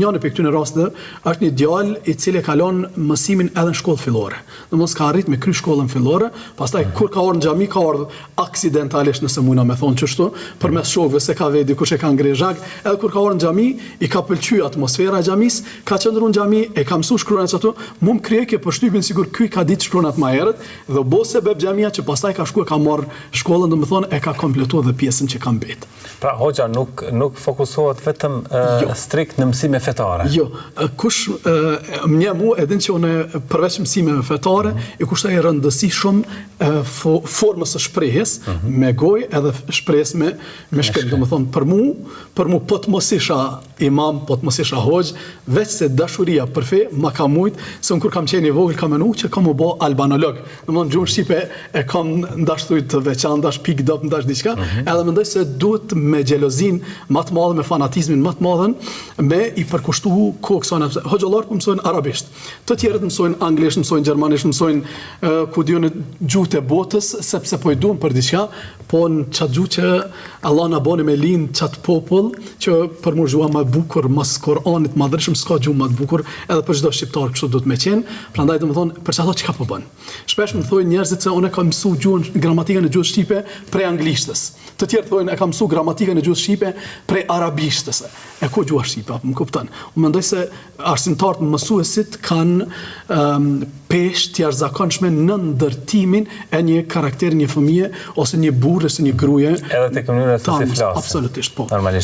njëri për këtyre rasteve është një djalë i cili ka lënë mësimin edhe në shkollë fillore. Domos ka arrit me kry shkollën fillore, pastaj kur ka ardhur në xhami ka ardhur aksidentalisht nëse mundna me thonë kështu, përmes shokëve se ka vedi kush e ka ngre zhag, edhe kur ka ardhur në xhami i ka pëlqyer atmosfera e xhamisë, ka qëndruar në xhami, e ka mësuar shkruajnë ato, mu më krijoi ke përshtypjen sigur ky ka ditë shkruan atë më herët dhe bose beb xhamia që pastaj ka shkuar ka marr shkollën, domethënë e ka kompletuar dhe pjesën që ka mbet. Pra hoxha nuk fokusohet vetëm strikt në mësime fetare. Jo, kush mu edhe që unë përveç mësimeve fetare i kushtoj rëndësi shumë formës së shprehjes me gojë edhe shprehjes me shkrim. Domethënë për mu po të mos isha imam, po të mos isha hoxh, veç se dashuria për fe ma ka mujt, se unë kur kam qenë i vogël kam menuar që kam u bë albanolog. Domethënë gjuhën shqipe e kam ndashtuar të veçantë, ndash pik dop, ndash diçka, edhe mendoj se duhet me xhelozin më të madhe, me fanatizmin më të madhen, me i përkushtu kokson. Hoxhallar po mësojnë arabisht. Të tjerët mësojnë anglisht, mësojnë gjermanisht, mësojnë ku diun gjuhët e botës, sepse po i duan për diçka, po në çat gjuhë që Allah na boni me lind çat popull që për mua gjuha më e bukur mas Kur'anit madhërshëm s'ka gjuhë më të bukur, edhe për çdo shqiptar kështu do të më qenë. Prandaj domethënë për çfarë çka po bën. Shpesh më thonë njerëzit se unë kam mësuar gjuhën, gramatikën e gjuhës shqipe prej anglishtës. Të tjerë thonë e kam mësuar gramatikën e gjuhës shqipe prej arabishtës. E ku gjuha shqipe, më kupton. Unë mendoj se arsimtarët mësuesit kanë peshë të jashtëzakonshme në ndërtimin e një karakteri, një fëmijë ose një burrë ose një gruaje. Edhe tek mënyra se si flas. Absolutisht po. Normalisht.